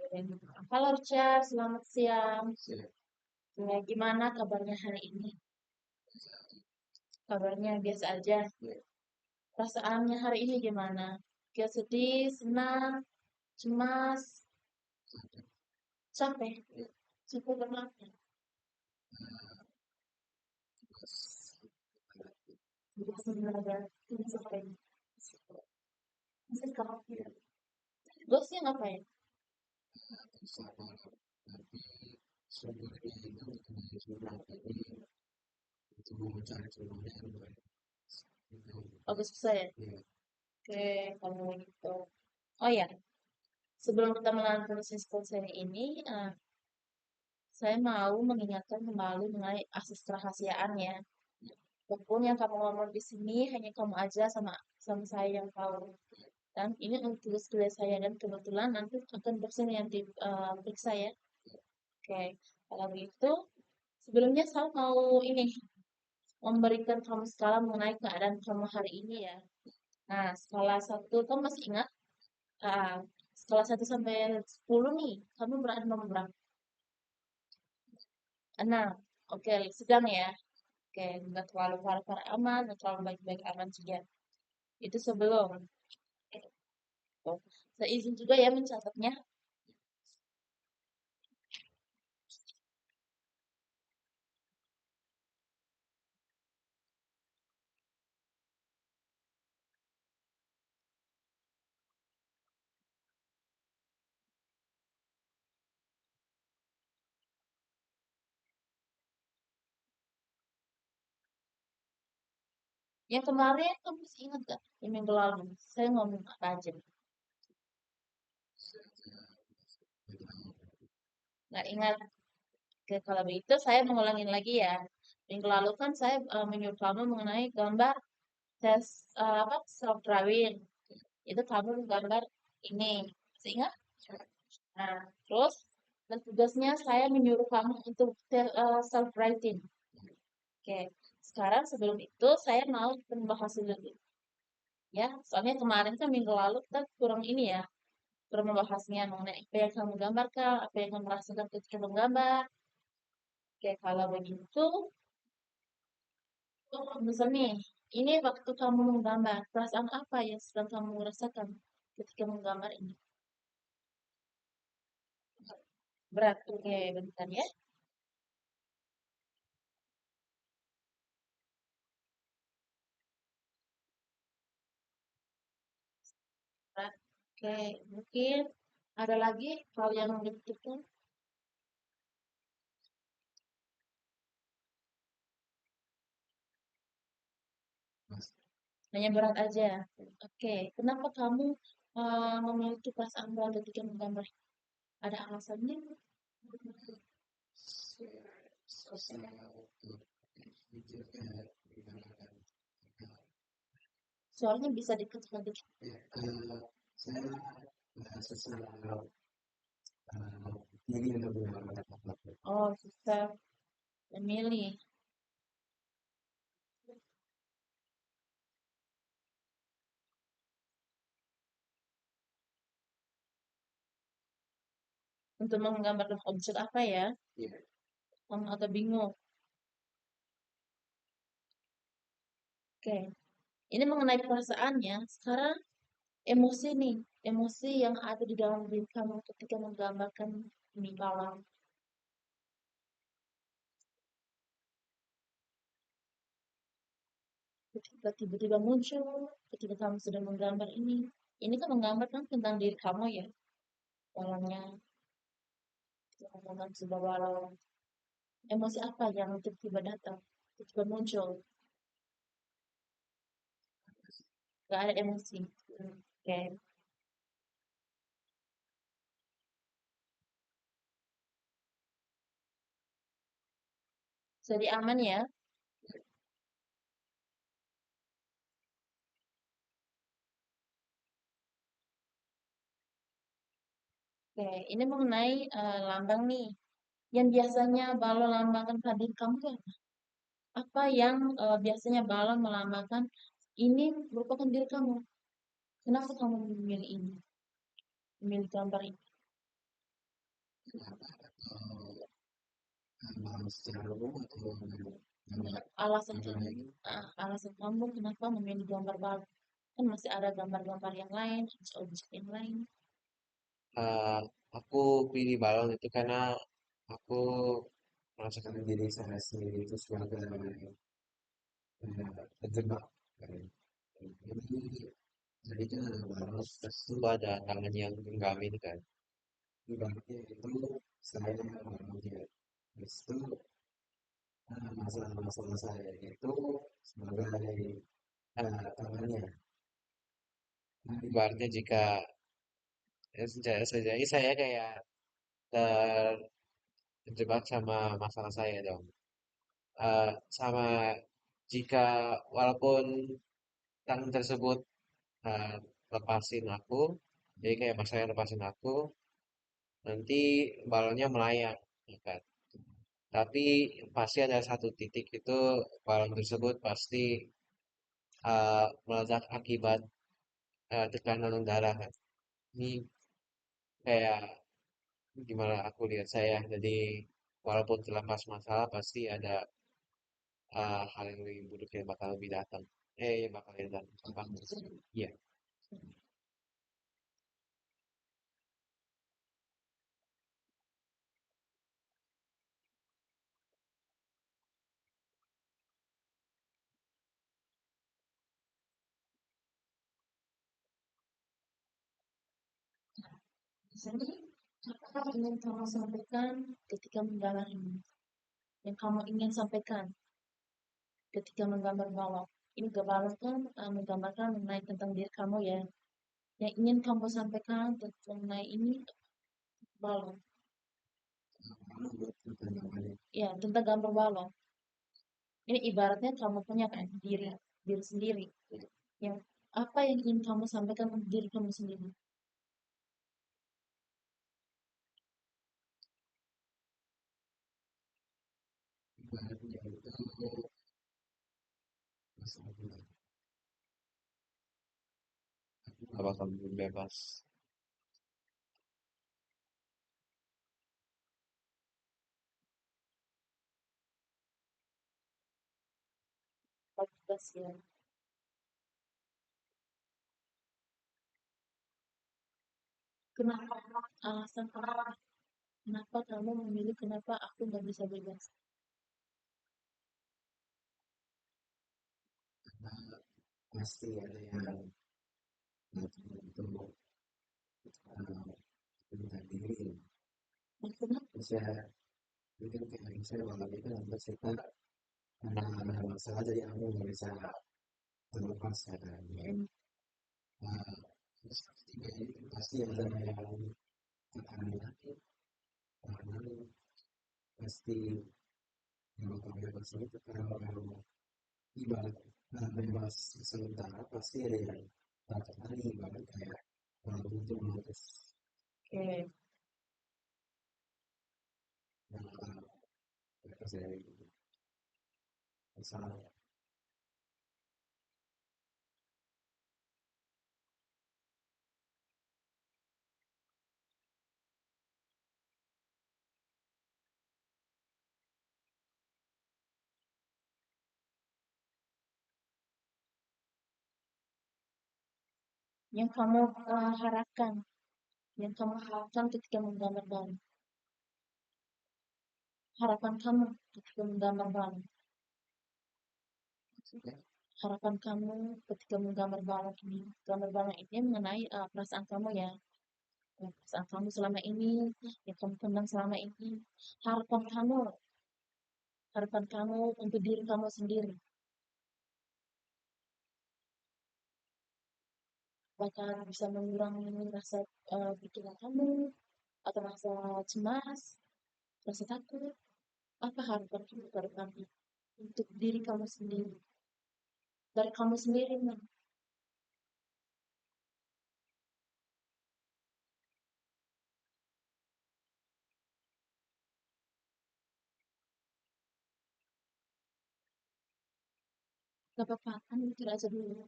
Halo Richard, selamat siang. Ya, gimana kabarnya hari ini? Kabarnya biasa aja. Perasaannya hari ini gimana? Gak sedih, senang, cemas, capek? Capek kenapa? Biasa ada tugas apa ini? Masih khawatir. Bosnya ngapain? Bagus saya. Oke, kalau gitu. Oh ya, sebelum kita melanjutkan proses konser ini, saya mau mengingatkan kembali mengenai akses kerahasiaan ya. Apapun yang kamu ngomong di sini hanya kamu aja sama sama saya yang tahu. Dan ini untuk tugas saya dan kebetulan nanti akan dosen yang diperiksa ya. Oke, kalau begitu sebelumnya saya mau ini memberikan kamu skala mengenai keadaan kamu hari ini ya. Nah, skala satu kamu masih ingat? Ah, skala 1 sampai 10 nih, kamu berada nomor berapa? 6. Oke, sedang ya. Oke, nggak terlalu parah-parah aman, nggak terlalu baik-baik aman juga. Itu sebelum. Oke, saya izin juga ya mencatatnya. Yang kemarin kamu masih ingat gak? Yang minggu lalu. Saya ngomong apa aja? Nggak ingat. Oke, kalau begitu saya mengulangin lagi ya. Minggu lalu kan saya menyuruh kamu mengenai gambar tes apa self drawing. Itu kamu gambar ini. Masih ingat? Nah, terus dan tugasnya saya menyuruh kamu untuk self writing. Oke, sekarang sebelum itu saya mau kita membahas dulu ya. Soalnya kemarin kan minggu lalu kita kurang ini ya, kurang membahasnya mengenai apa yang kamu gambarkan, apa yang kamu rasakan ketika menggambar. Oke, kalau begitu, misal nih, ini waktu kamu menggambar, perasaan apa yang sedang kamu rasakan ketika menggambar ini? Berat, oke, bentar ya. Berat, oke, mungkin ada lagi hal yang membutuhkan. Hanya berat aja. Oke, kenapa kamu memiliki perasaan berat ketika menggambar? Ada alasannya? Soalnya bisa dikecil dikit. Oh, susah memilih untuk menggambarkan objek apa ya? Kamu agak bingung. Oke, ini mengenai perasaannya. Sekarang emosi nih, emosi yang ada di dalam diri kamu ketika menggambarkan ini bawah. Ketika tiba-tiba muncul, ketika kamu sedang menggambar ini. Ini kan menggambarkan tentang diri kamu ya. Dalamnya, menggambarkan sebuah walau. Emosi apa yang tiba-tiba datang, tiba-tiba muncul. Gak ada emosi. Oke, jadi aman ya. Oke, ini mengenai lambang nih. Yang biasanya balon lambangkan pada diri kamu tuh apa? Apa yang biasanya balon melambangkan ini merupakan diri kamu? Kenapa kamu memilih ini? Memilih gambar ini? Atau secara umum atau gambar Alasan gambar kamu, lagi? alasan kamu kenapa memilih gambar baru? Kan masih ada gambar-gambar yang lain, objek yang lain. Eh, aku pilih balon itu karena aku merasakan diri saya sendiri itu sebagai terjebak. Jadi kan ada balon, terus itu ada tangan yang genggamin kan. Ibaratnya itu saya balonnya. Terus itu masalah-masalah saya itu sebagai tangannya. Ibaratnya jika sejauh saya kayak terjebak sama masalah saya dong. Sama jika walaupun tangan tersebut eh, lepasin aku, jadi kayak masalahnya lepasin aku, nanti balonnya melayang, ya kan? Tapi pasti ada satu titik itu balon tersebut pasti meledak akibat tekanan udara kan. Ini kayak gimana aku lihat saya. Jadi walaupun terlepas masalah pasti ada hal yang lebih buruk yang bakal lebih datang. Yang bakal datang. Apa? Iya. Misalnya, apa yang ingin kamu sampaikan ketika menggambar ini? Yang kamu ingin sampaikan ketika menggambar balon. Ini balon kan menggambarkan mengenai tentang diri kamu ya. Yang ingin kamu sampaikan tentang mengenai ini balon. Ya, tentang gambar balon. Ini ibaratnya kamu punya kan diri, diri sendiri. Yang apa yang ingin kamu sampaikan untuk diri kamu sendiri? Ibaratnya itu masalah nggak bakal bebas. Podcast ya. Kenapa alasan kenapa kamu memilih kenapa aku nggak bisa bebas? Pasti ada yang untuk tentang diri. Maksudnya, Bisa mungkin kayak misalnya kalau itu untuk kita ada masalah jadi aku nggak bisa terlepas ya kan. mm, Terus ketiga ini pasti ada yang tekanan hati, tekanan pasti yang bakal bebas itu kalau ibarat bebas sementara pasti ada yang tekanan ibarat kayak kalau itu memutus oke. yang bebas dari masalah. Yang kamu harapkan, yang kamu harapkan ketika menggambar balon. Harapan kamu ketika menggambar balon. Harapan kamu ketika menggambar balon ini. Gambar balon ini mengenai perasaan kamu ya. Ya, perasaan kamu selama ini, yang kamu pendam selama ini. Harapan kamu, harapan kamu untuk diri kamu sendiri. Apakah bisa mengurangi rasa pikiran kamu, atau rasa cemas, rasa takut? Apa harapan kamu ke depannya? Untuk diri kamu sendiri. Dari kamu sendiri, man. Gak apa-apa, kan mikir aja dulu.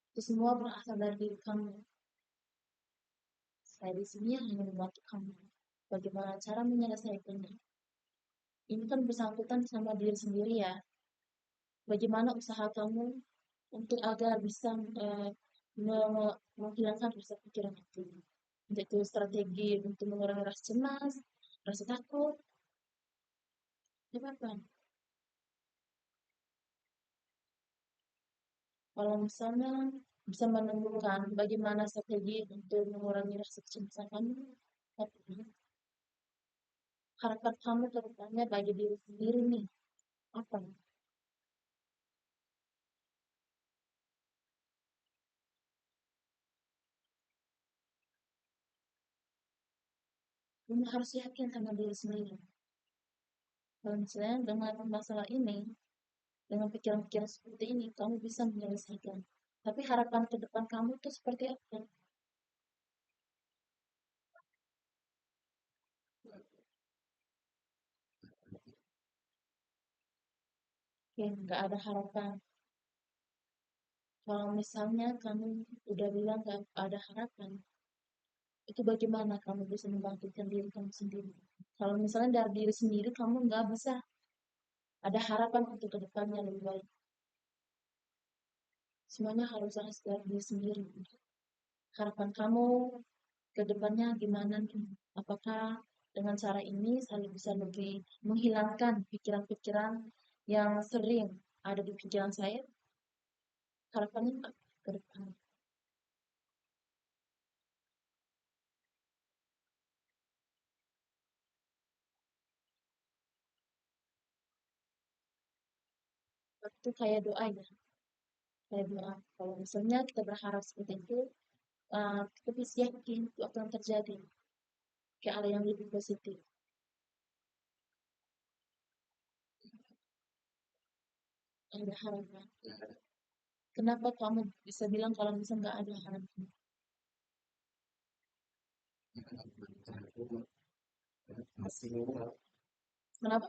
Itu semua berasal dari diri kamu. Saya di sini hanya membantu kamu. bagaimana cara menyelesaikannya. Ini kan bersangkutan sama diri sendiri ya. Bagaimana usaha kamu untuk agar bisa menghilangkan rasa pikiran itu. Untuk itu strategi untuk mengurangi rasa cemas, rasa takut, apa? Kalau misalnya bisa menemukan bagaimana strategi untuk mengurangi rasa kecemasan kamu, tapi harapan kamu ke depannya bagi diri sendiri nih, apa? Kamu harus yakin sama diri sendiri. Kalau misalnya dengan masalah ini, dengan pikiran-pikiran seperti ini, kamu bisa menyelesaikan. Tapi harapan ke depan kamu tuh seperti apa? Ya, nggak ada harapan. Kalau misalnya kamu udah bilang nggak ada harapan, itu bagaimana kamu bisa membangkitkan diri kamu sendiri? Kalau misalnya dari diri sendiri kamu nggak bisa ada harapan untuk kedepannya lebih baik. Semuanya harus dari diri sendiri. Harapan kamu ke depannya gimana nih? Apakah dengan cara ini saya bisa lebih menghilangkan pikiran-pikiran yang sering ada di pikiran saya? Harapannya apa ke depan? Itu kayak doa ya, kayak doa. Kalau misalnya kita berharap seperti itu, kita bisa yakin itu akan terjadi ke arah yang lebih positif. Ada harapan. Kenapa kamu bisa bilang kalau misalnya nggak ada harapan? Kenapa?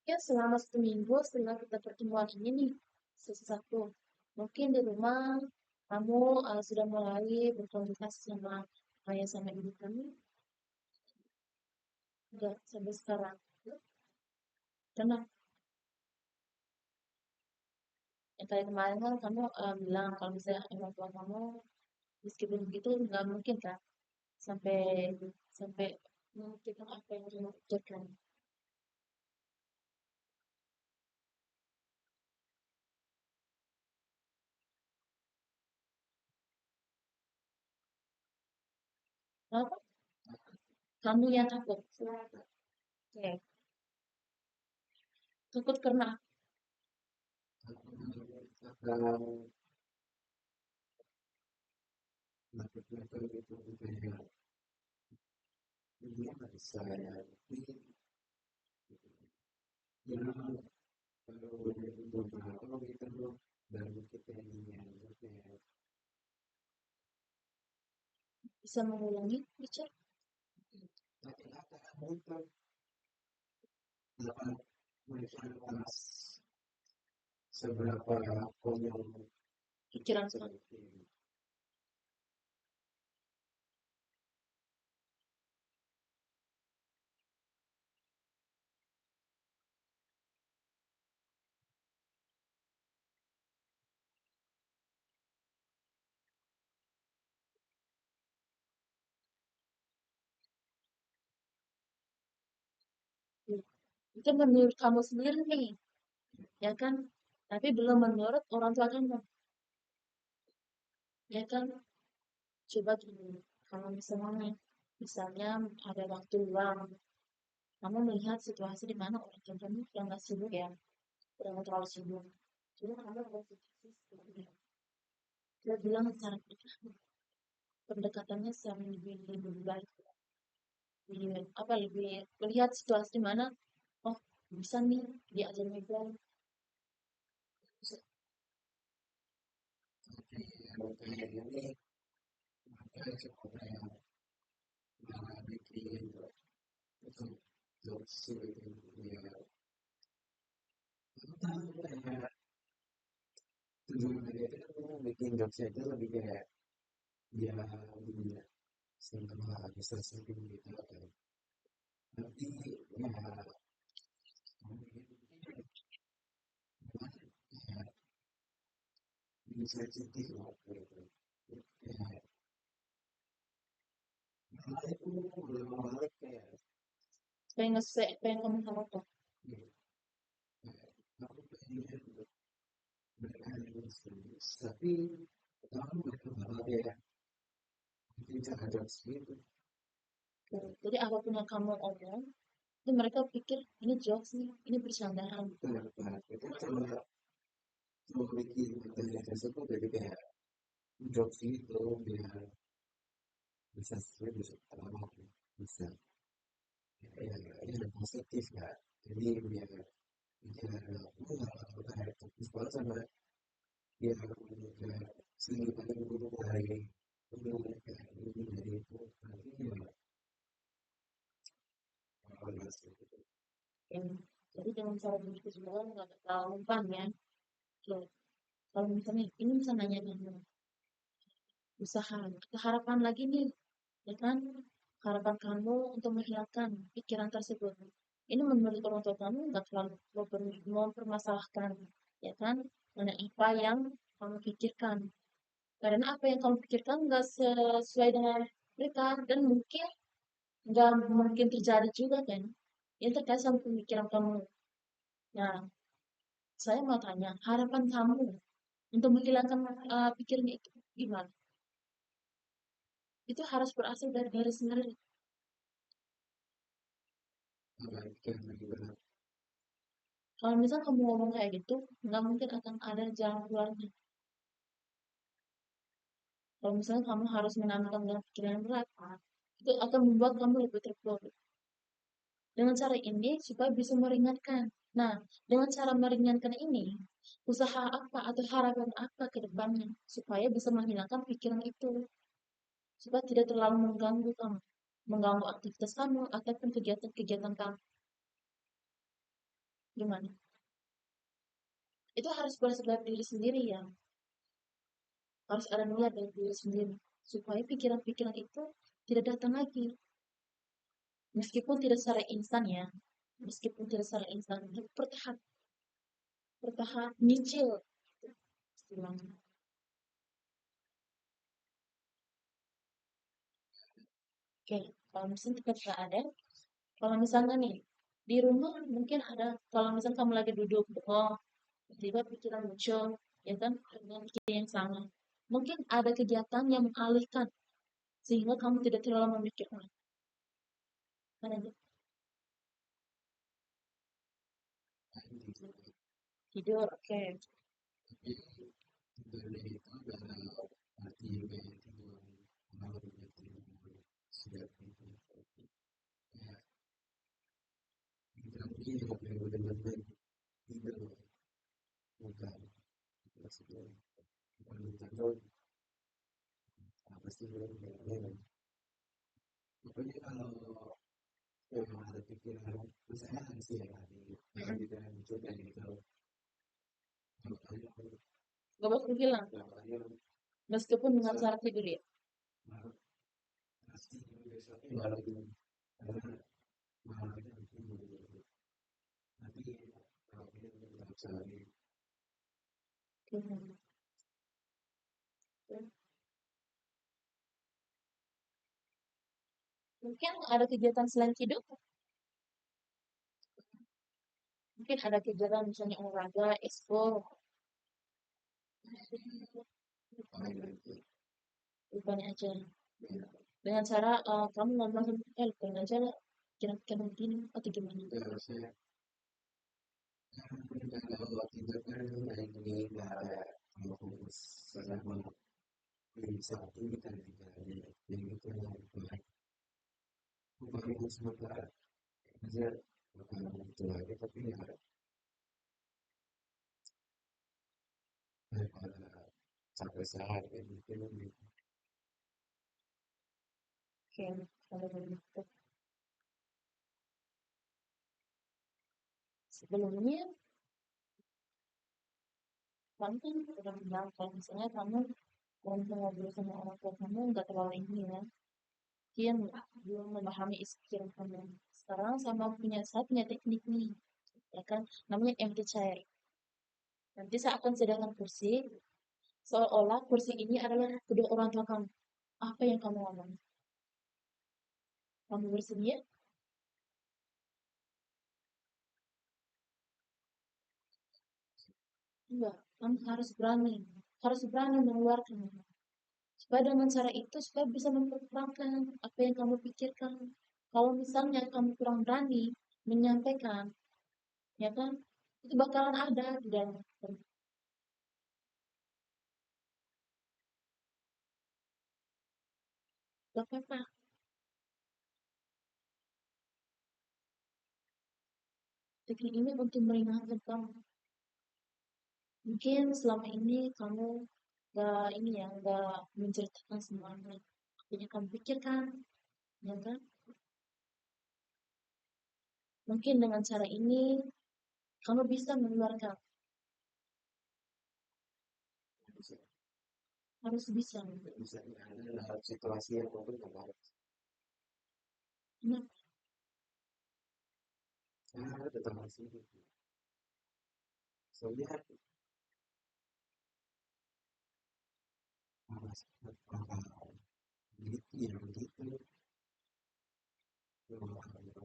Ya, selama 1 minggu setelah kita pertemuan ini nih, sesuatu. Mungkin di rumah kamu sudah mulai berkomunikasi sama ayah sama ibu kamu, enggak sampai sekarang. Karena yang tadi kemarin kan kamu bilang kalau misalnya orang tua kamu meskipun begitu nggak mungkin kan sampai sampai memikirkan apa yang kamu pikirkan. Kenapa? Kamu yang takut. Oke. Takut karena bisa mengulangi bicara pikiran soal itu menurut kamu sendiri nih, ya kan? Tapi belum menurut orang tua kamu, ya kan? Coba gini, kalau misalnya ada waktu luang, kamu melihat situasi di mana orang tua kamu yang nggak sibuk ya, udah nggak terlalu sibuk. Coba kamu berpikir seperti itu. Dia bilang secara pendekatannya yang lebih baik, lebih apa lebih melihat situasi di mana oh bisa nih diajak ngobrol. Tujuannya itu kan bikin jokesnya itu lebih kayak dia lebih setengah bisa sedih gitu kan. Tapi ya bisa sedih lah gitu. Ya, malah itu udah balik kayak Pengen nge apa yang kamu harapkan. gitu. Aku pengen mereka yang serius, tapi kamu mereka malah kayak bikin cara jokes gitu. Jadi apapun yang kamu omong itu mereka pikir ini jokes nih, ini bercandaan. Kenapa? Itu coba coba bikin konten tersebut jadi kayak jokes gitu biar bisa sesuai bisa terlalu bisa ya yang positif ya jadi biar biar aku nggak kayak fokus banget sama biar kayak segi pada guru dari guru kayak ini dari itu nanti ya kalau gitu Ya. Jadi dengan cara begitu juga nggak terlalu umpan ya. Oke. Kalau misalnya ini bisa nanya kamu usaha, harapan lagi nih, ya kan? Harapan kamu untuk menghilangkan pikiran tersebut. Ini menurut orang tua kamu nggak terlalu mempermasalahkan, ya kan? Mengenai apa yang kamu pikirkan. Karena apa yang kamu pikirkan nggak sesuai dengan mereka dan mungkin nggak mungkin terjadi juga kan. Ini terkait sama pemikiran kamu. Nah, saya mau tanya, harapan kamu untuk menghilangkan pikirannya itu gimana? Itu harus berasal dari diri sendiri. apa itu yang lagi berat Kalau misal kamu ngomong kayak gitu, nggak mungkin akan ada jalan keluarnya. Kalau misalnya kamu harus menambahkan dengan pikiran yang berat, itu akan membuat kamu lebih terpuruk. Dengan cara ini supaya bisa meringankan. Nah, dengan cara meringankan ini, usaha apa atau harapan apa ke depannya supaya bisa menghilangkan pikiran itu, supaya tidak terlalu mengganggu kamu, mengganggu aktivitas kamu ataupun kegiatan-kegiatan kamu. Gimana? Itu harus berasal dari diri sendiri ya. Harus ada niat dari diri sendiri supaya pikiran-pikiran itu tidak datang lagi. Meskipun tidak secara instan ya, meskipun tidak secara instan, tapi bertahap, bertahap, nyicil. Istilahnya. Oke, kalau misalnya tetap nggak ada, kalau misalnya nih, di rumah mungkin ada, kalau misalnya kamu lagi duduk, oh, tiba-tiba pikiran muncul, ya kan, dengan pikiran yang sama. Mungkin ada kegiatan yang mengalihkan, sehingga kamu tidak terlalu memikirkan. Mana aja? Tidur, oke. tapi dari itu adalah arti kayak tidur malam gitu sudah gitu ya kita mungkin juga pengen bener-bener tidur bukan maksudnya bukan tidur apa sih belum ya pokoknya kalau ada pikiran misalnya ada sih ya ada pikiran muncul kayak gitu kalau kalian Gak bakal hilang, kalau kalian meskipun dengan bisa cara tidur ya. pasti besoknya baru karena malamnya mungkin nanti kalau kalian nggak bisa lagi Oke. Mungkin ada kegiatan selain tidur, mungkin ada kegiatan misalnya olahraga, ekspor, rupanya aja. Dengan cara kamu ngomong sama lupain aja lah, kira-kira begini atau gimana. itu harusnya kalau tidak kan kayak gini nggak ada kalau fokus sama di saat ini kan juga yang itu yang baru sementara aja bukan itu lagi tapi ya daripada sampai sehat kan mungkin Oke, kalau begitu. Sebelumnya, kamu kan udah bilang kalau misalnya kamu mau ngobrol sama orang tua kamu nggak terlalu ini ya. Dia belum memahami isi pikiran kamu. Sekarang saya punya teknik nih, ya kan? Namanya empty chair. Nanti saya akan sediakan kursi, seolah-olah kursi ini adalah kedua orang tua kamu. Apa yang kamu ngomong? Kamu bersedia? Enggak, kamu harus berani mengeluarkan. Supaya dengan cara itu, supaya bisa mempertimbangkan apa yang kamu pikirkan. Kalau misalnya kamu kurang berani menyampaikan, ya kan, itu bakalan ada di dalam. Gak apa-apa, teknik ini untuk meringankan kamu. Mungkin selama ini kamu gak ini ya, gak menceritakan semuanya. Apa yang kamu pikirkan, ya kan? Mungkin dengan cara ini, kamu bisa mengeluarkan, bisa harus bisa. bisa ada dalam situasi yang mungkin nggak harus Nah, ada tetangga sini soalnya kan harus gitu ya begitu coba malam itu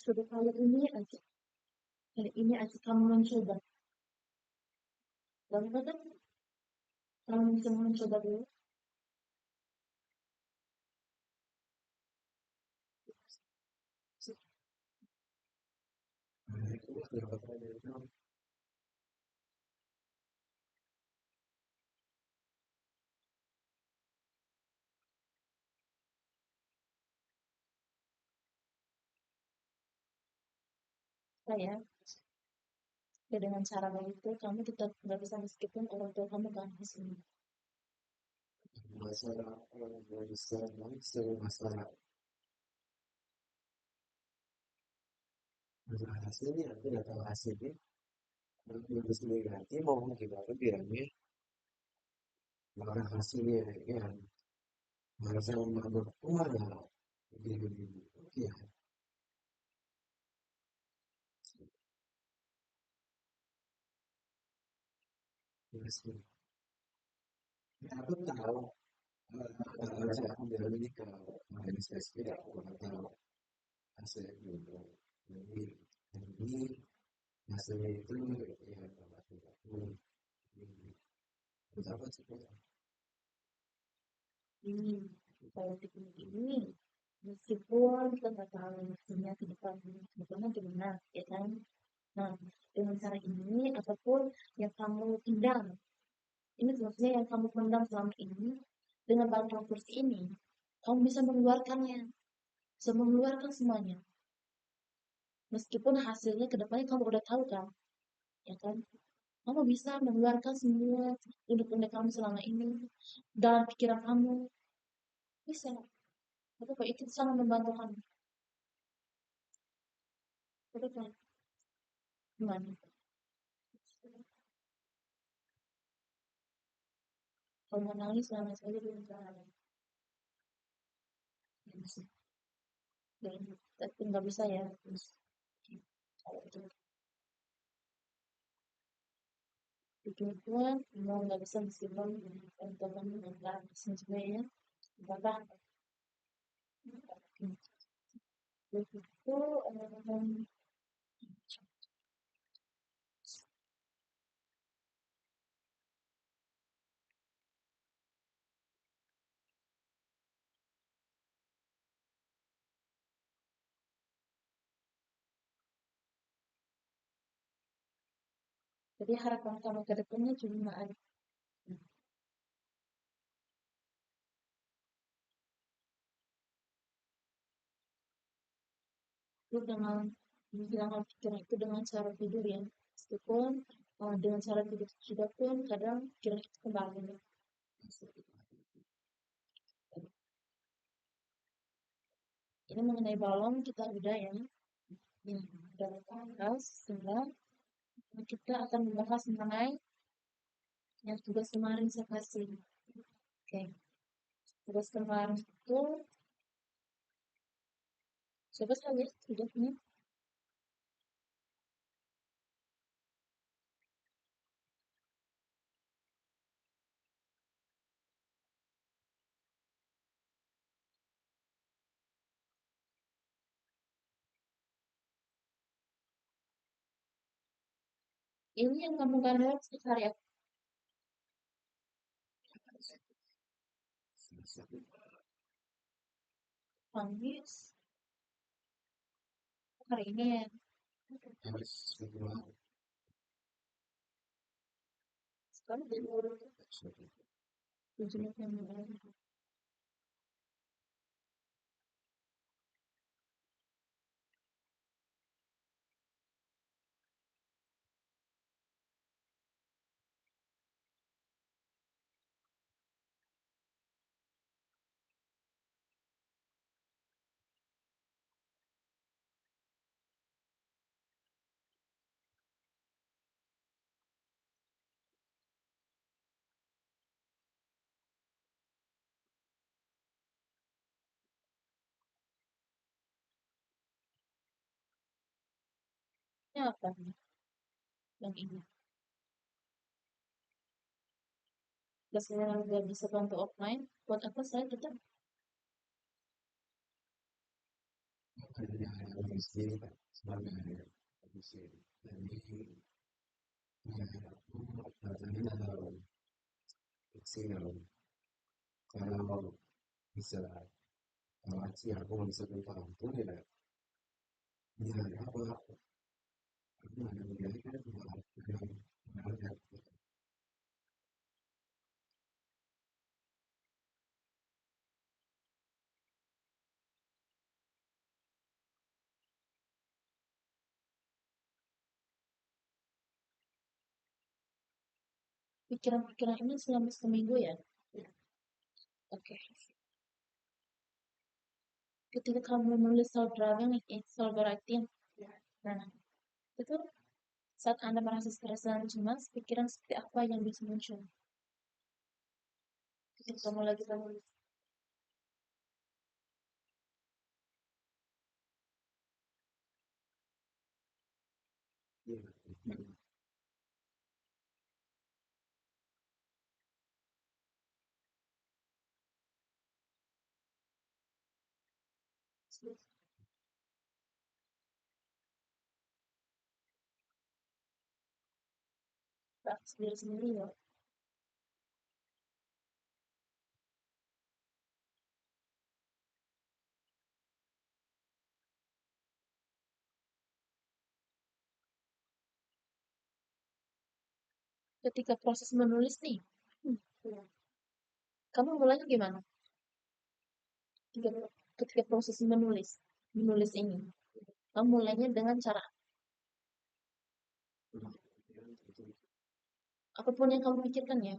sudah kali ini aja kamu mencoba. Lalu kan kamu bisa mencoba dulu. itu ada Saya, ya dengan cara begitu, kamu tetap nggak bisa meskipun orang tua kamu gak sini. masalah yang besar banget masalah masalah hasilnya aku nggak tahu hasilnya bagus negatif mau gimana bilangnya maka hasilnya ya merasa membangun wah begini oke ya ya, aku tahu saya aku bilang ini ke organisasi aku nggak tahu hasil dulu jadi ini hasilnya itu ya aku apa sih Ini, kalau teknik ini, meskipun kita nggak tahu hasilnya ke depannya gimana, ya kan? Nah, dengan cara ini, apapun yang kamu pendam, ini maksudnya yang kamu pendam selama ini, dengan bantuan kursi ini, kamu bisa mengeluarkannya, bisa mengeluarkan semuanya. Meskipun hasilnya ke depannya kamu udah tahu kan, ya kan? Kamu bisa mengeluarkan semua unek-unek kamu selama ini dalam pikiran kamu. Bisa. Tapi kok itu sangat membantu kamu. Tapi kan, gimana? Kalau mau nangis, nangis aja dulu. Jangan. Nggak bisa. Tapi nggak bisa ya. Terus, kalau itu pikirnya, mau nggak bisa meskipun untuk kamu nggak bisa sebenarnya. Apa? Itu, Jadi harapan kamu ke depannya cuma ada itu dengan menghilangkan pikiran itu dengan cara tidur ya. Meskipun dengan cara tidur juga pun kadang pikiran itu kembali. Ini mengenai balon kita udah ya. Ini udah bahas sehingga kita akan membahas mengenai yang tugas kemarin saya kasih. Oke, tugas kemarin itu coba saya lihat tugasnya. Ini yang kamu gambar setiap hari apa? Kamis, hari ini ya. Sekarang di luar tujuh yang ini apa nih? Yang ini. Terus saya nggak bisa bantu offline. Buat apa saya tetap pikiran-pikiran ini selama seminggu ya. Oke. Ketika kamu menulis soal driving nih, soal writing. Nah, itu saat Anda merasa stres dan cemas, pikiran seperti apa yang bisa muncul? Ketika kamu lagi menulis. Sendiri-sendiri ya. Ketika proses menulis nih, hmm, kamu mulainya gimana? Ketika, ketika proses menulis ini, kamu mulainya dengan cara apapun yang kamu pikirkan ya.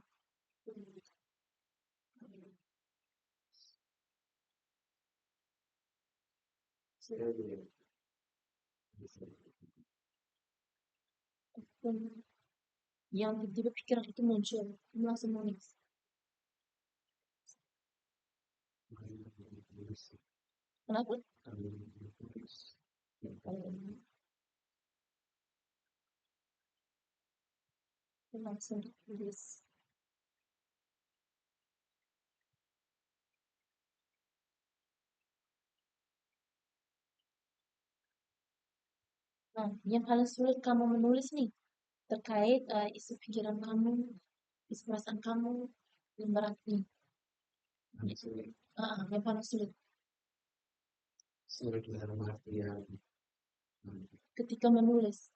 Apapun yang tiba-tiba pikiran itu muncul, kamu langsung menulis. Kenapa? Langsung tulis. Nah, yang paling sulit kamu menulis nih terkait isi pikiran kamu, isi perasaan kamu, yang berat nih. Yang paling sulit ketika menulis.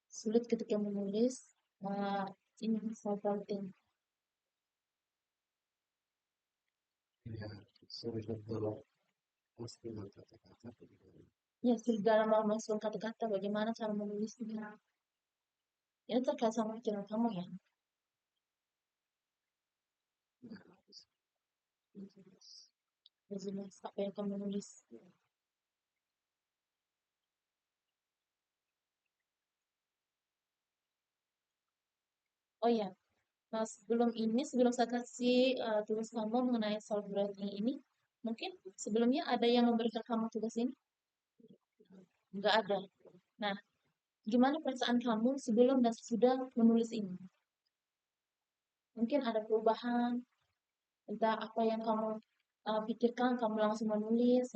Sulit ketika menulis. Nah, ini soal penting. Ya, sulit untuk pasti kata-kata begitu. Ya, segala mau masuk kata-kata, bagaimana cara menulisnya. Ini terkait sama pikiran kamu ya. Ya, harus jelas. Jelas apa yang kamu nulis. Oh ya, nah sebelum ini, sebelum saya kasih tugas kamu mengenai solve writing ini, mungkin sebelumnya ada yang memberikan kamu tugas ini? Enggak ada. Nah, gimana perasaan kamu sebelum dan sesudah menulis ini? Mungkin ada perubahan, entah apa yang kamu pikirkan, kamu langsung menulis.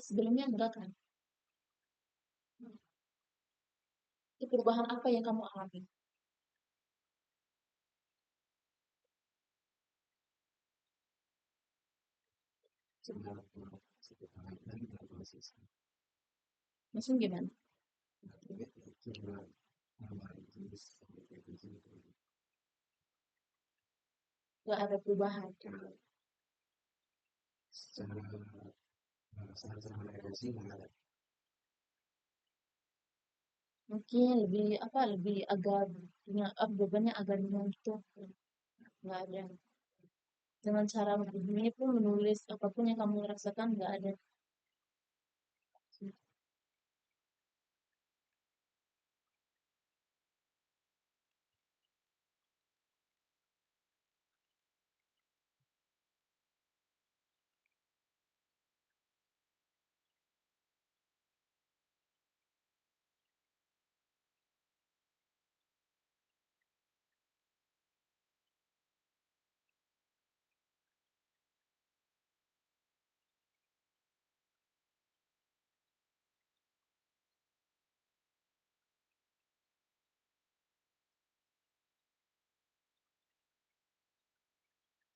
Sebelumnya enggak kan? Itu perubahan apa yang kamu alami? Sebenarnya sekitar dari proses Maksudnya gimana? cuma nama itu seperti itu Enggak ada perubahan. secara secara emosi nggak ada. Mungkin lebih apa? Lebih agak punya bebannya agak ringan gitu. Enggak ada. Dengan cara begini pun menulis apapun yang kamu rasakan enggak ada.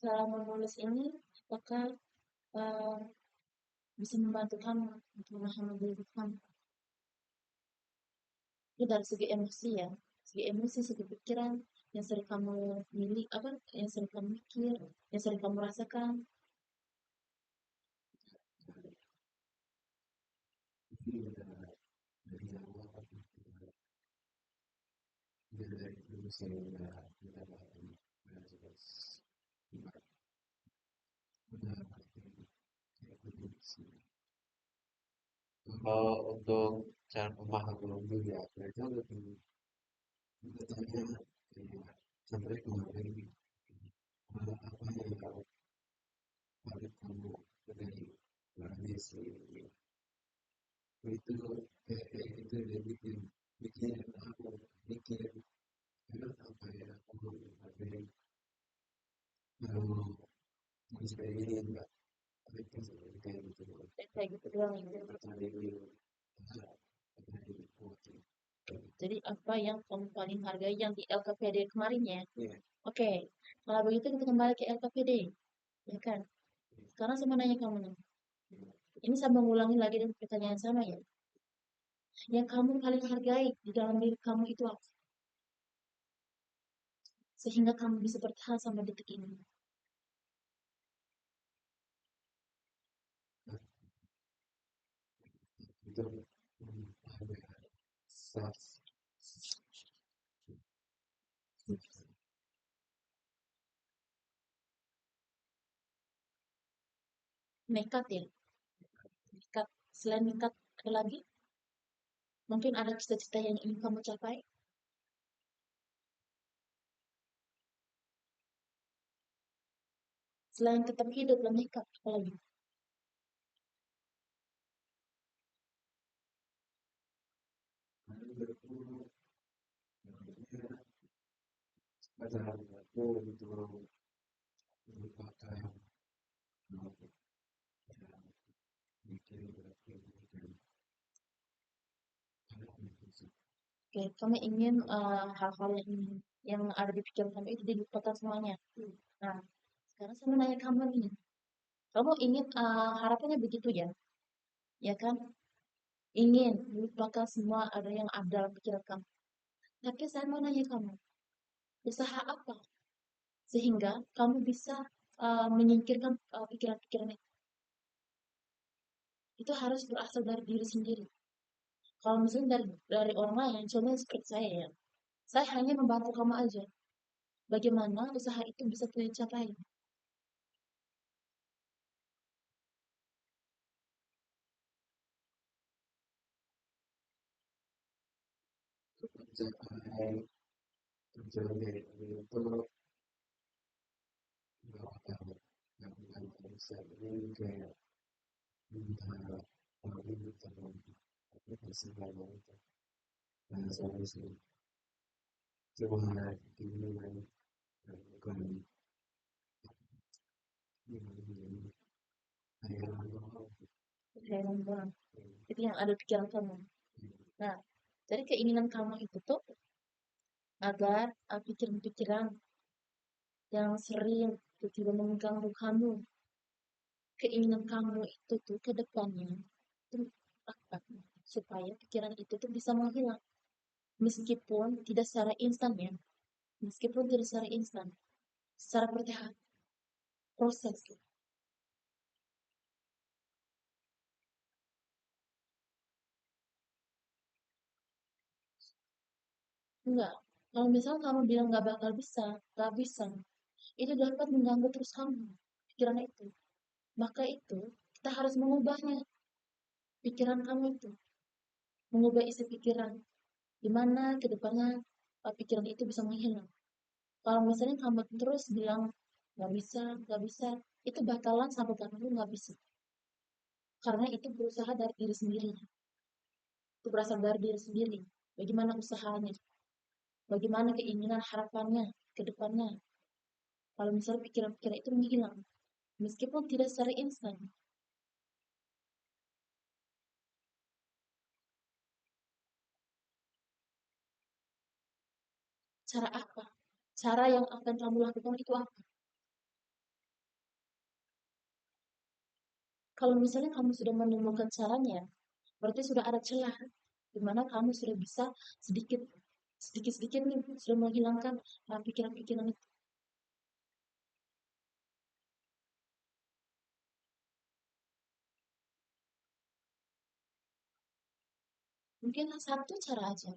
Cara menulis ini apakah eh, bisa membantu kamu untuk memahami diri kamu? Itu dari segi emosi ya, segi emosi, segi pikiran yang sering kamu milik apa, yang sering kamu mikir, yang sering kamu rasakan. Jadi dari awal dari dulu saya udah jelas udah produksi. Kalau untuk cara pemahaman juga, mereka lebih bertanya kayak sampai kemarin apa yang harus kamu dari sih itu itu dia bikin bikin aku bikin apa ya aku ada mau kayak gini enggak tapi kan kayak gitu Kayak gitu doang gitu. pertanyaan dulu pertanyaan Jadi apa yang kamu paling hargai yang di LKPD kemarin ya? ya Oke, kalau begitu kita kembali ke LKPD, ya kan? Sekarang saya mau nanya kamu nih. Ini saya mengulangi lagi dengan pertanyaan sama ya. Yang kamu paling hargai di dalam diri kamu itu apa? Sehingga kamu bisa bertahan sampai detik ini. itu ada self Nekat ya, nekat. Selain nekat, ada lagi? Mungkin ada cita-cita yang ingin kamu capai? Selain tetap hidup dan nekat, apa lagi? pada aku untuk merupakan bikin berarti Oke, kamu ingin hal-hal yang ada di pikiran kamu itu dilupakan semuanya. Nah, sekarang saya mau nanya kamu nih. Kamu ingin harapannya begitu ya? Ya kan? Ingin melupakan semua ada yang ada dalam pikiran kamu. Tapi saya mau nanya kamu. Usaha apa? Sehingga kamu bisa menyingkirkan pikiran-pikiran itu harus berasal dari diri sendiri. Kalau misalnya dari orang lain, contohnya seperti saya ya, saya hanya membantu kamu aja. Bagaimana usaha itu bisa tercapai? Pekerjaan kerjaan dari itu nggak tahu yang bisa ini kayak minta ini minta tapi masih nggak mau itu nah saya sih cuma ini yang bukan ini kayak Saya membuang. Itu yang ada di pikiran kamu. Nah, jadi keinginan kamu itu tuh agar pikiran-pikiran yang sering itu tidak mengganggu kamu. Keinginan kamu itu tuh ke depannya itu apa? Supaya pikiran itu tuh bisa menghilang. Meskipun tidak secara instan ya. Meskipun tidak secara instan. Secara bertahap. Proses. Enggak. Kalau misalnya kamu bilang nggak bakal bisa, nggak bisa, itu dapat mengganggu terus kamu, pikiran itu. Maka itu, kita harus mengubahnya, pikiran kamu itu. Mengubah isi pikiran. Di mana ke depannya pikiran itu bisa menghilang. Kalau misalnya kamu terus bilang, nggak bisa, itu bakalan sampai kamu nggak bisa. Karena itu berusaha dari diri sendiri. Itu berasal dari diri sendiri. Bagaimana usahanya, bagaimana keinginan harapannya ke depannya. Kalau misalnya pikiran-pikiran itu menghilang, meskipun tidak secara instan. Cara apa? Cara yang akan kamu lakukan itu apa? Kalau misalnya kamu sudah menemukan caranya, berarti sudah ada celah di mana kamu sudah bisa sedikit sedikit nih sudah menghilangkan pikiran-pikiran itu. Mungkin satu cara aja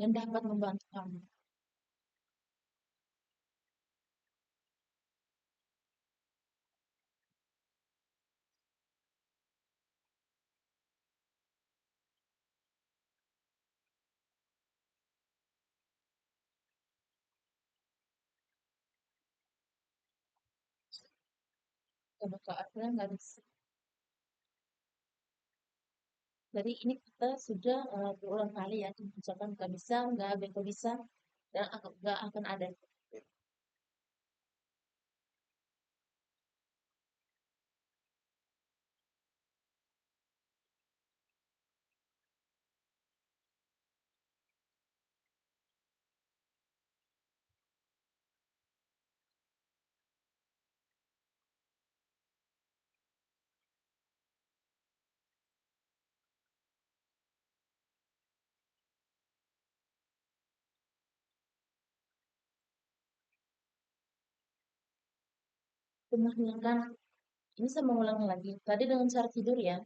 yang dapat membantu kamu. Coba ke aku nggak bisa. Jadi ini kita sudah berulang kali ya ucapan nggak bisa, dan nggak akan ada. Menghilangkan, ini saya mengulang lagi. Tadi dengan cara tidur ya,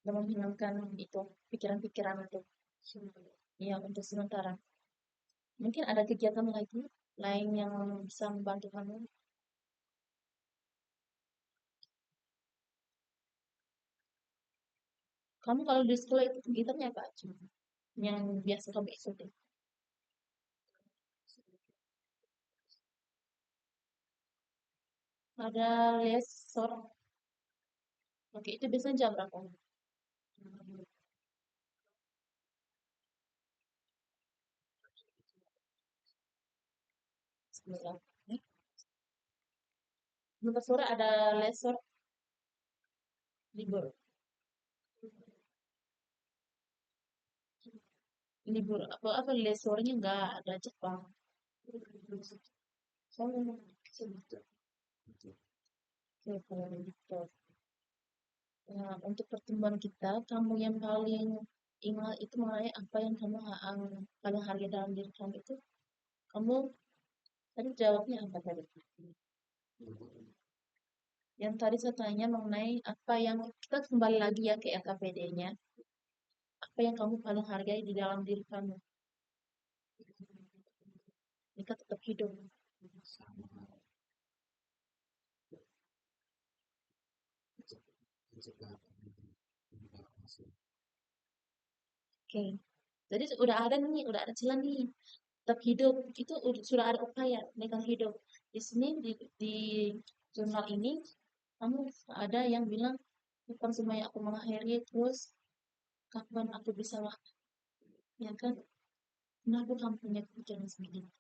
dan menghilangkan itu pikiran-pikiran itu. Ya, untuk sementara. Mungkin ada kegiatan lagi lain yang bisa membantu kamu. Kamu kalau di sekolah itu kegiatannya apa aja? Yang biasa kamu ikuti. Ada les sore. Oke, itu biasanya jam berapa? Sebentar. Sebentar sore ada les sore libur. Libur apa apa les sorenya nggak ada Jepang. Soalnya segitu. Oke, kalau begitu. Nah, untuk pertemuan kita, kamu yang paling ingat itu mengenai apa yang kamu paling hargai dalam diri kamu itu, kamu Tadi jawabnya apa tadi? Yang tadi saya tanya mengenai apa yang kita kembali lagi ya ke LKPD-nya. Apa yang kamu paling hargai di dalam diri kamu? Jika tetap hidup. Oke. Jadi udah ada nih, udah ada jalan nih. Tetap hidup itu sudah ada upaya mereka hidup. Di sini di jurnal ini kamu ada yang bilang bukan semuanya aku mengakhiri terus kapan aku bisa waktu ya kan? Kenapa kamu punya pikiran seperti itu?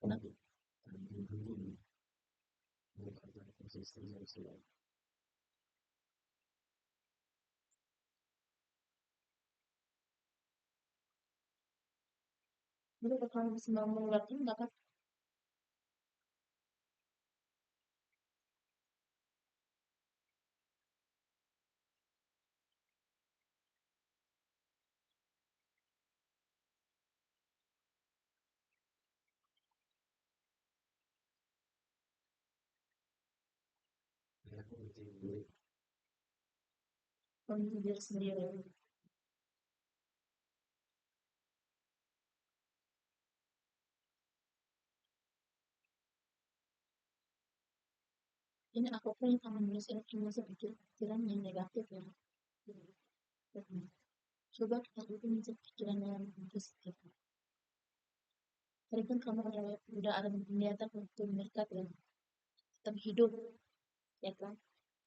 Kenapa? Dulu kalau kamu bisa mengeluarkan nggak apa kamu diri sendiri. Ini apapun yang kamu nulis ini cuma pikiran yang negatif ya. Coba kita dulu pikiran yang positif. Tadi kan kamu udah ada niatan untuk mendekat ya, tetap hidup, ya kan?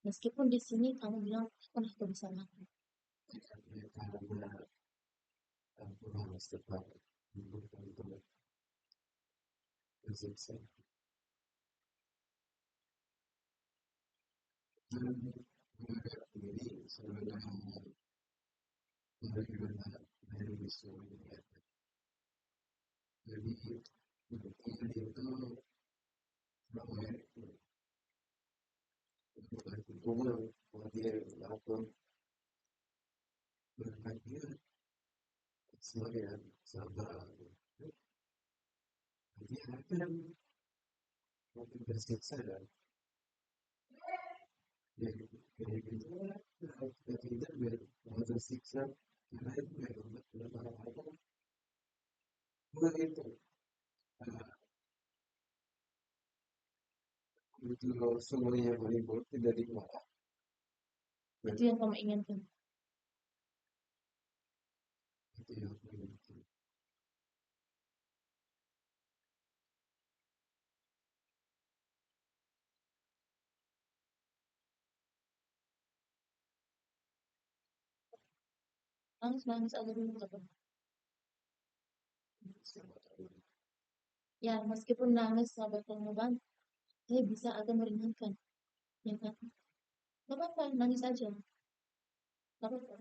Meskipun di sini kamu bilang, kan aku bisa makan. Itu yang kamu inginkan. Nangis-nangis aja dulu kata. Ya, meskipun nangis sampai pengumuman, saya bisa agak meringankan. Ya kan? Gak apa-apa, nangis aja. Gak apa-apa.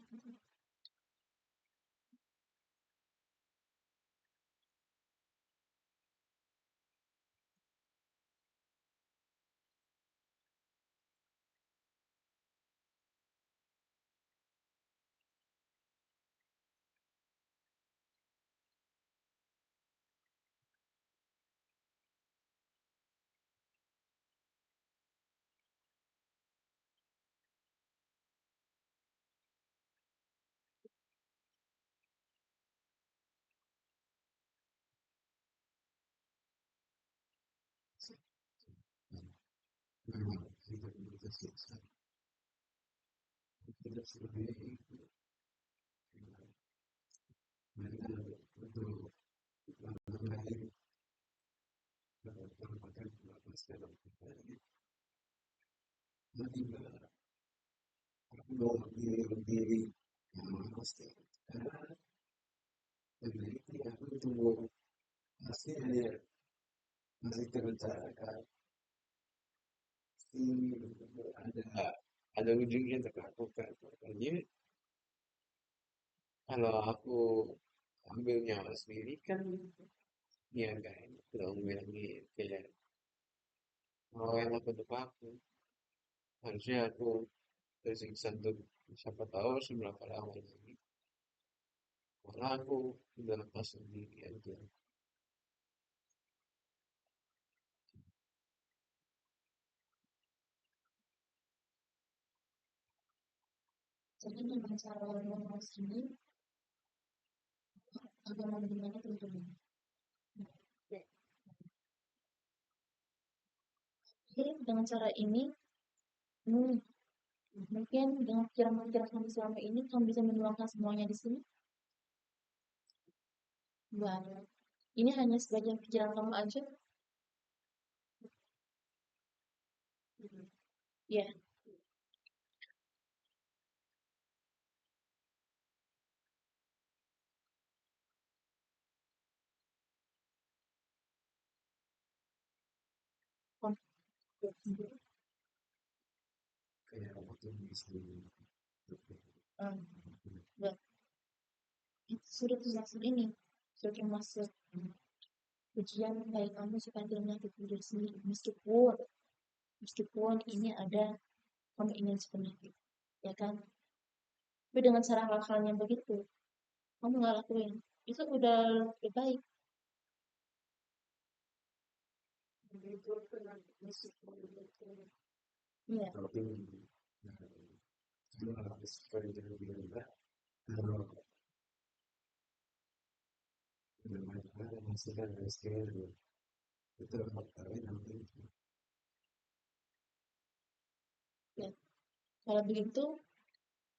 ada ujungnya terlakukan. Makanya kalau aku ambilnya sendiri kan ya enggak enak dong bilangnya kayak mau enak untuk aku. Harusnya aku tersiksa untuk siapa tahu seberapa lama lagi. Malah aku udah lepas sendiri aja. Jadi dengan cara ngomong sini, agama gimana tentunya. Jadi dengan cara ini, hmm, mungkin dengan pikiran-pikiran kamu selama ini, kamu bisa menuangkan semuanya di sini. Enggak. Ini hanya sebagian pikiran kamu aja. Ya, kamu sendiri. Kayak waktu di sini. Hmm, enggak. Itu sudah termasuk ini. Sudah termasuk ujian baik kamu supaya tidak menyakiti diri sendiri. Meskipun ini ada kamu ingin sepenuhnya. Ya kan? Tapi dengan cara hal-hal yang begitu, kamu nggak lakuin. Itu udah lebih baik. Iya. Tapi dia harus kerja lebih rendah. Kalau dengan cara menghasilkan hasil itu faktornya nanti. Ya. Kalau begitu,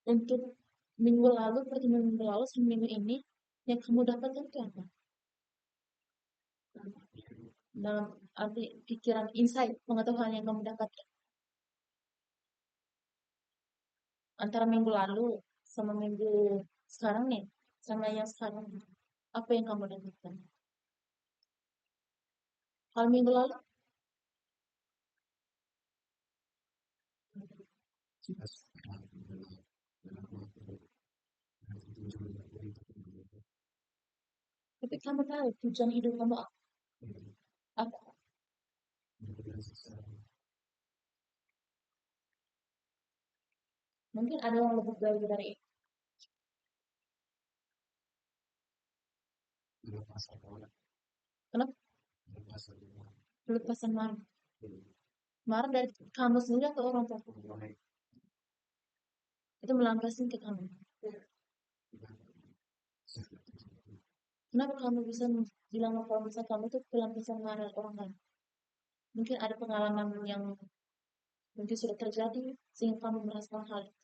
untuk minggu lalu, pertemuan minggu lalu, seminggu ini, yang kamu dapatkan itu apa? Dalam arti pikiran, insight, pengetahuan yang kamu dapatkan. Antara minggu lalu sama minggu sekarang nih, sama yang sekarang. Apa yang kamu dapatkan? Kalau minggu lalu, tapi kamu tahu tujuan hidup kamu apa? Apa? Mungkin ada yang lebih baik dari itu. Kenapa? Pelepasan marah. Marah dari kamu sendiri atau orang tua? Itu melampiaskan ke kamu. Kenapa kamu bisa bilang kalau misalnya kamu itu pelampiasan marah orang lain? Mungkin ada pengalaman yang mungkin sudah terjadi sehingga kamu merasakan hal itu.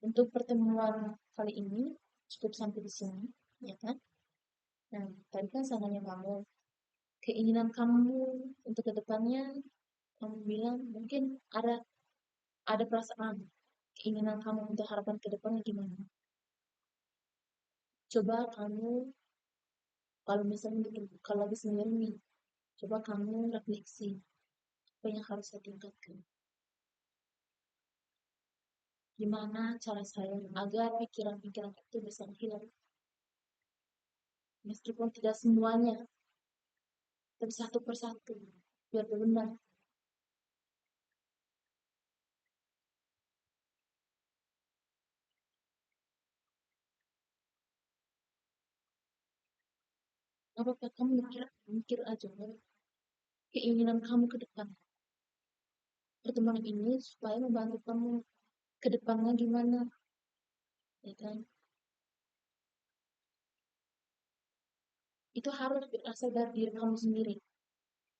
Untuk pertemuan kali ini cukup sampai di sini, ya kan? Nah, tadi kan sananya kamu, keinginan kamu untuk kedepannya, kamu bilang mungkin ada perasaan, keinginan kamu untuk harapan kedepannya gimana? Coba kamu, kalau misalnya kalau lagi sendiri nih, coba kamu refleksi apa yang harus saya tingkatkan. Gimana cara saya agar pikiran-pikiran itu bisa hilang, meskipun tidak semuanya, tapi satu persatu, biar benar. Apa kamu mikir, mikir aja, keinginan kamu ke depan. Pertemuan ini supaya membantu kamu ke depannya gimana, ya kan? Itu harus berasal dari diri kamu sendiri.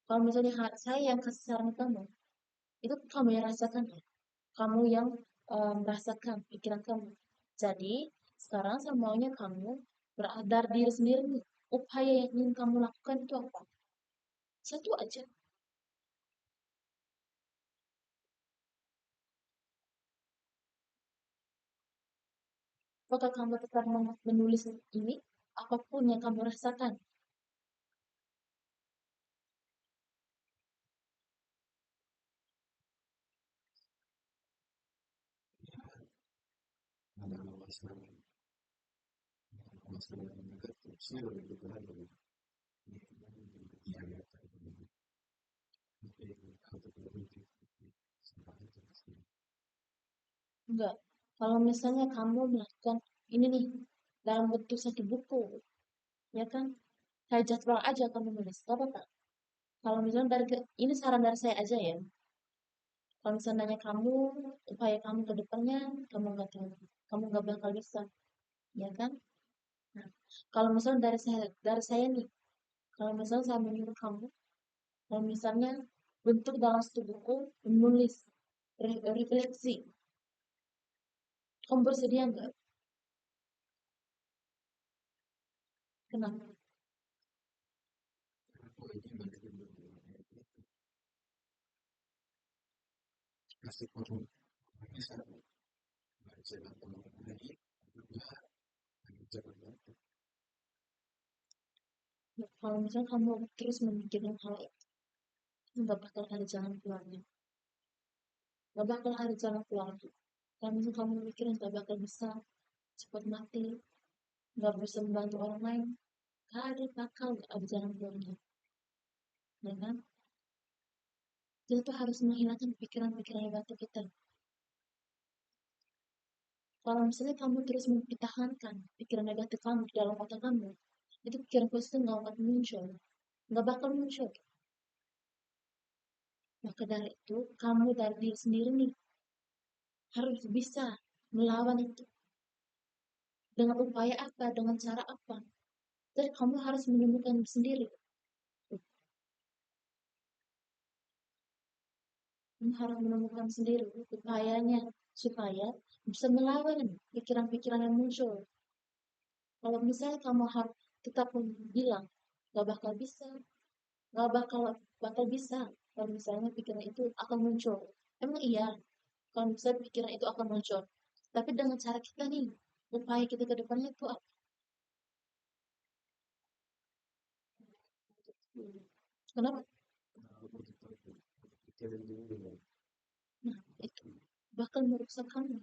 Kalau misalnya saya yang kasih saran ke kamu, itu kamu yang rasakan ya. Kamu yang merasakan pikiran kamu. Jadi, sekarang saya maunya kamu beradar diri sendiri nih. upaya yang ingin kamu lakukan itu apa? Satu aja. Apakah kamu tetap menulis ini? Apapun yang kamu rasakan. Enggak. Kalau misalnya kamu melakukan ini nih dalam bentuk satu buku, ya kan? Kayak jadwal aja kamu nulis, gak apa-apa. Kalau misalnya ini saran dari saya aja ya. Kalau misalnya kamu, upaya kamu ke depannya, kamu nggak bakal bisa, ya kan? Nah, kalau misalnya dari saya nih, kalau misalnya saya menyuruh kamu, kalau misalnya bentuk dalam satu buku, menulis, refleksi, kamu bersedia nggak? Kenapa? Nah, kalau misalnya kamu terus memikirkan hal itu, nggak bakal ada jalan keluarnya. Nggak bakal ada jalan keluarnya. Kalau misalnya kamu mikirin nggak bakal bisa cepat mati, nggak bisa membantu orang lain, gak ada bakal ada jalan keluarnya, ya kan? Kita tuh harus menghilangkan pikiran-pikiran negatif kita. Kalau misalnya kamu terus mempertahankan pikiran negatif kamu di dalam otak kamu, itu pikiran positif nggak akan muncul, nggak bakal muncul. Maka dari itu, kamu dari diri sendiri nih harus bisa melawan itu dengan upaya apa, dengan cara apa. Jadi kamu harus menemukan sendiri. Kamu harus menemukan sendiri upayanya supaya bisa melawan pikiran-pikiran yang muncul. Kalau misalnya kamu harus tetap bilang, gak bakal bisa, gak bakal bisa. Kalau misalnya pikiran itu akan muncul. Emang iya, kalau misalnya pikiran itu akan muncul. Tapi dengan cara kita nih, upaya kita ke depannya itu apa? Kenapa? Nah, itu bakal merusak kamu.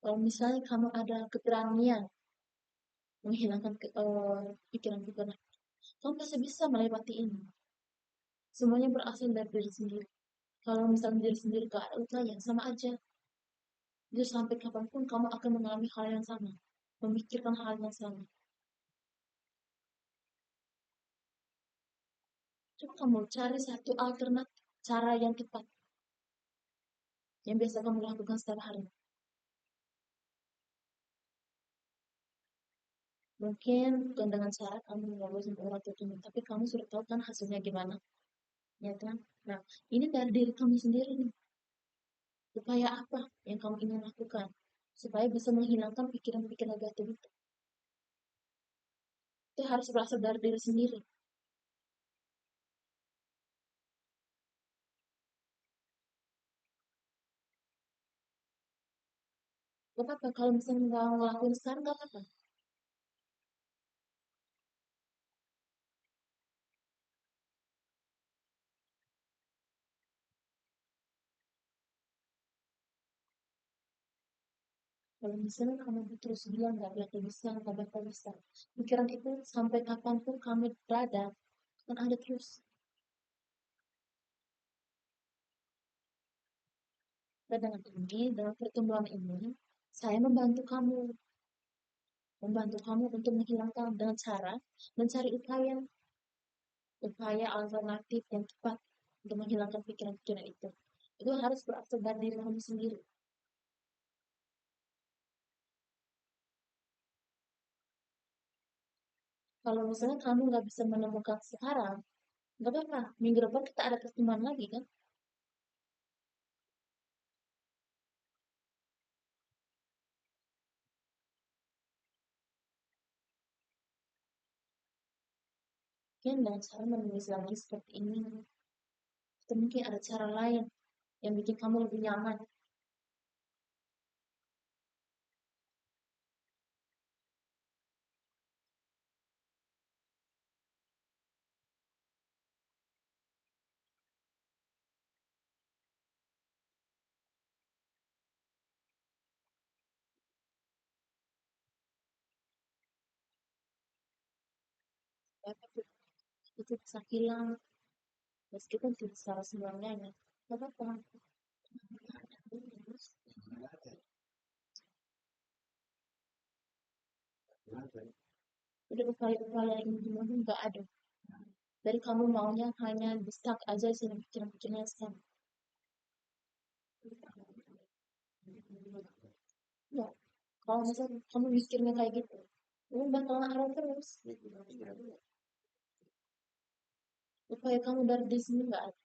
Kalau misalnya kamu ada keberanian menghilangkan pikiran-pikiran, kamu pasti bisa melewati ini. Semuanya berasal dari diri sendiri. Kalau misalnya diri sendiri gak ada upaya, sama aja. Jadi sampai kapanpun kamu akan mengalami hal yang sama. Memikirkan hal yang sama. Coba kamu cari satu alternatif cara yang tepat. Yang biasa kamu lakukan setiap hari. Mungkin bukan dengan cara kamu ngelakuin orang tertentu, tapi kamu sudah tahu kan hasilnya gimana. Ya kan? Nah, ini dari diri kamu sendiri nih. Upaya apa yang kamu ingin lakukan? Supaya bisa menghilangkan pikiran-pikiran negatif itu. Itu harus berasal dari diri sendiri. Gak apa-apa, kalau misalnya nggak ngelakuin sekarang gak apa-apa. Kalau misalnya kamu terus bilang gak bakal bisa. Pikiran itu sampai kapanpun kamu berada, kan ada terus. Dan dengan ini, dalam pertemuan ini, saya membantu kamu untuk menghilangkan dengan cara mencari upaya alternatif yang tepat untuk menghilangkan pikiran-pikiran itu. Itu harus berasal dari diri kamu sendiri. Kalau misalnya kamu nggak bisa menemukan sekarang, nggak apa-apa. Minggu depan kita ada pertemuan lagi kan? Mungkin dengan cara menulis lagi seperti ini. Atau mungkin ada cara lain yang bikin kamu lebih nyaman. Ya, tapi itu bisa hilang meskipun tidak secara semuanya ya. Nggak apa-apa. Udah upaya-upaya ini gimana nggak ada. Dari kamu maunya hanya di stuck aja sih pikiran-pikirannya sekarang. Ya, kalau misalnya kamu mikirnya kayak gitu, kamu bakalan arah terus. Upaya kamu dari di sini nggak ada.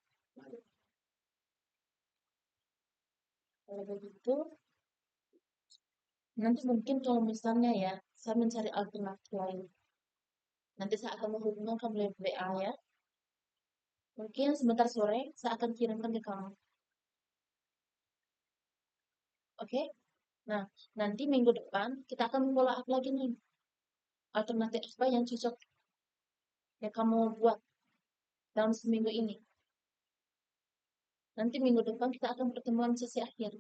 Kalau begitu, nanti mungkin kalau misalnya ya, saya mencari alternatif lain. Nanti saya akan menghubungkan kamu lewat WA ya. Mungkin sebentar sore saya akan kirimkan ke kamu. Oke? Nah, nanti minggu depan kita akan follow up lagi nih. Alternatif apa yang cocok yang kamu buat dalam seminggu ini. Nanti minggu depan kita akan pertemuan sesi akhir.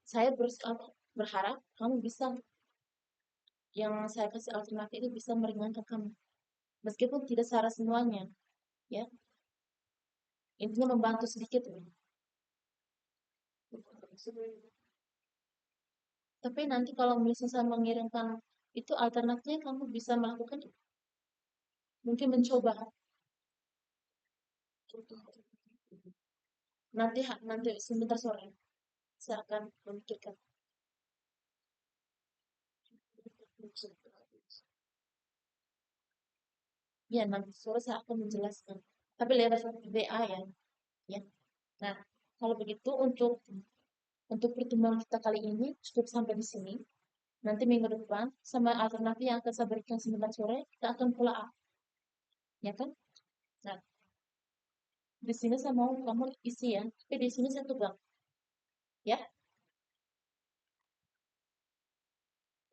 Saya berharap kamu bisa, yang saya kasih alternatif itu bisa meringankan kamu. Meskipun tidak secara semuanya, ya. Intinya membantu sedikit. Tapi nanti kalau misalnya saya mengirimkan itu alternatifnya kamu bisa melakukan mungkin mencoba. Nanti sebentar sore saya akan memikirkan. Ya, nanti sore saya akan menjelaskan. Tapi lewat WA ya. Ya. Nah, kalau begitu untuk pertemuan kita kali ini cukup sampai di sini. Nanti minggu depan sama alternatif yang akan saya berikan sebentar sore kita akan pull up, ya kan? Nah, di sini saya mau kamu isi ya. Tapi di sini saya tebak, ya.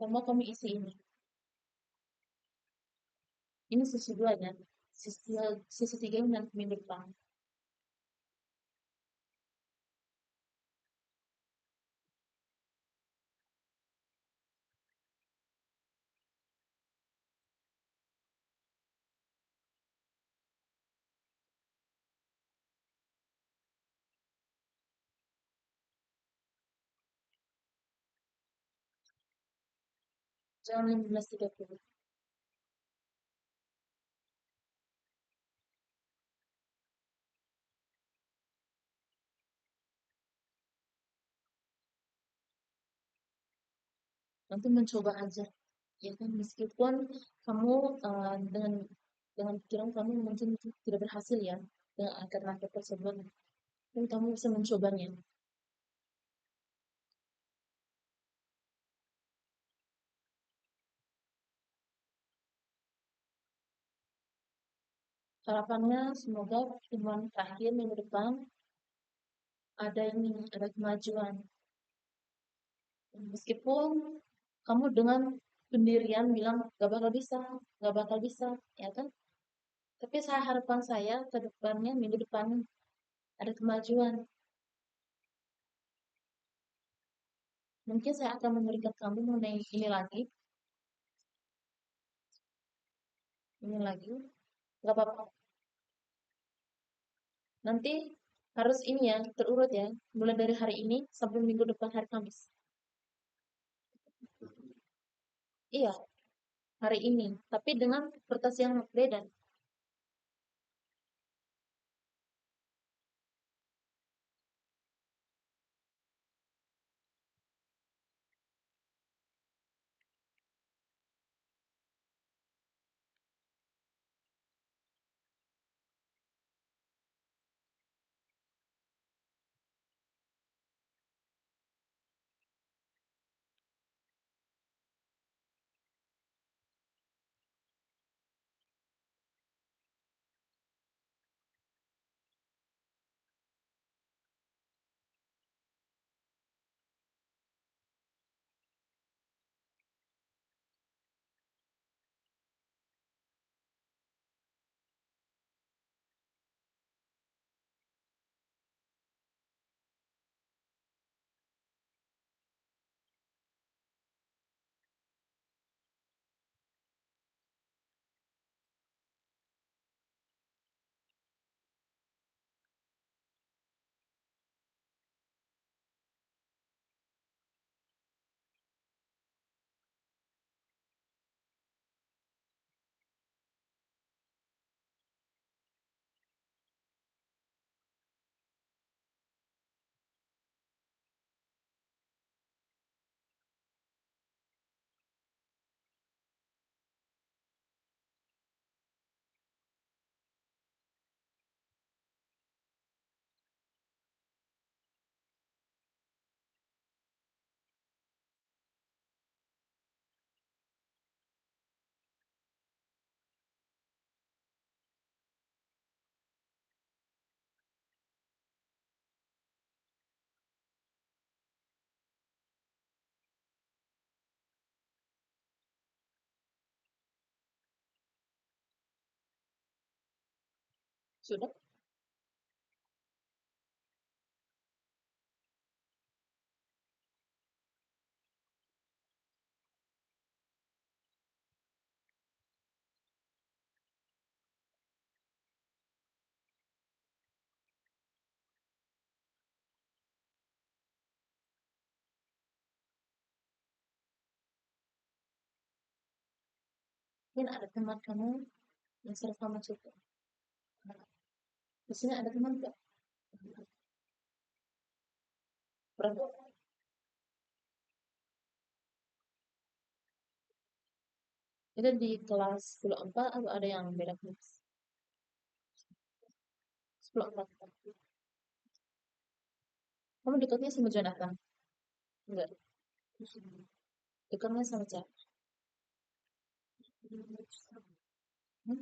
Kamu isi ini. Ini sisi dua ya. Sisi tiga ini nanti minggu depan. Jam 15.30. Nanti mencoba aja. Ya kan, meskipun kamu dengan pikiran kamu mungkin tidak berhasil ya dengan alternatif tersebut. Tapi kamu bisa mencobanya. Harapannya semoga pertemuan terakhir minggu depan ada kemajuan. Meskipun kamu dengan pendirian bilang gak bakal bisa, ya kan? Tapi harapan saya ke depannya minggu depan ada kemajuan. Mungkin saya akan memberikan kamu mengenai ini lagi, gak apa-apa. Nanti harus ini ya, terurut ya, mulai dari hari ini sampai minggu depan hari Kamis. Iya, hari ini, tapi dengan kertas yang beda. Sudah? Mungkin ada teman kamu yang sering kamu juga. Di sini ada teman nggak? Berapa? Itu di kelas 10 4 atau ada yang beda kelas? 10 4. Kamu dekatnya sama Jonathan? Enggak. Dekatnya sama Cak? Hmm?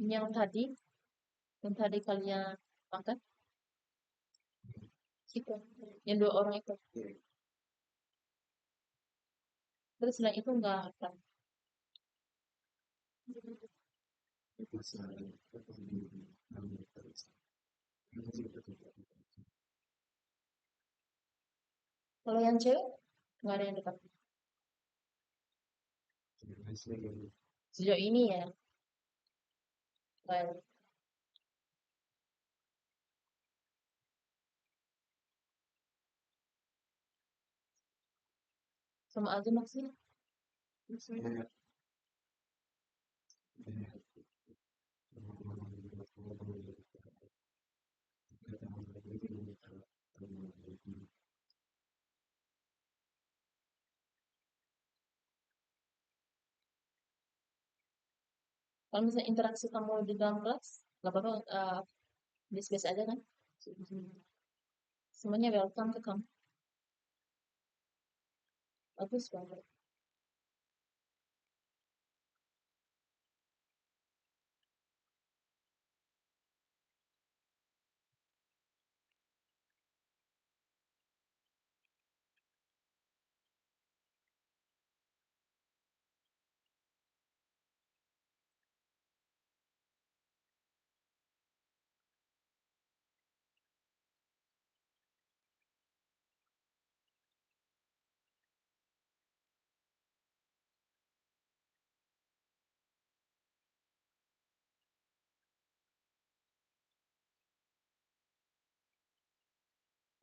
Yang tadi, yang tadi kalian makan? Itu. Yang 2 orang itu. Terus selain itu enggak apa. Kalau yang cewek, enggak ada yang dekat. Sejauh ini ya, baik. Sama aja maksudnya. Kalau misalnya interaksi kamu di dalam kelas, nggak apa-apa, biasa-biasa aja kan? Semuanya welcome ke kamu. Bagus banget.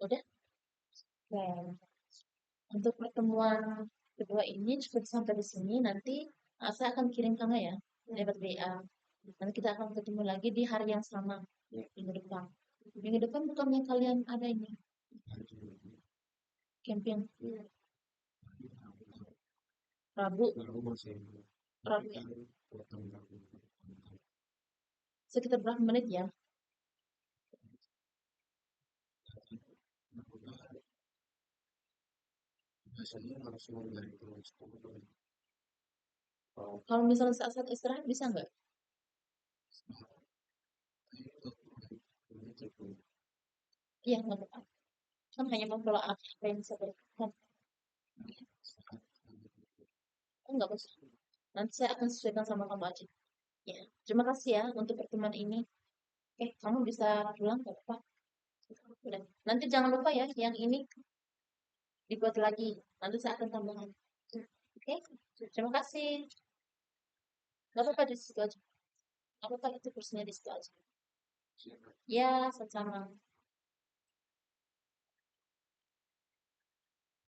Udah? Nah, untuk pertemuan kedua ini cukup sampai di sini. Nanti saya akan kirim kamu ya lewat WA. Nanti kita akan ketemu lagi di hari yang sama minggu depan. Minggu depan bukannya kalian ada ini camping Rabu, Rabu ya. Sekitar berapa menit ya? Kalau misalnya saat-saat istirahat bisa nggak? Iya nggak apa-apa. Kan hanya membawa apa yang bisa berlakukan. Oh, nggak bisa. Nanti saya akan sesuaikan sama kamu aja. Ya, terima kasih ya untuk pertemuan ini. Kamu bisa pulang nggak apa-apa. Udah. Nanti jangan lupa ya, yang ini dibuat lagi. Nanti saya akan tambahkan. Oke, terima kasih. Nggak apa-apa di situ aja. Nggak apa-apa itu kursinya di situ aja. Ya, sama-sama.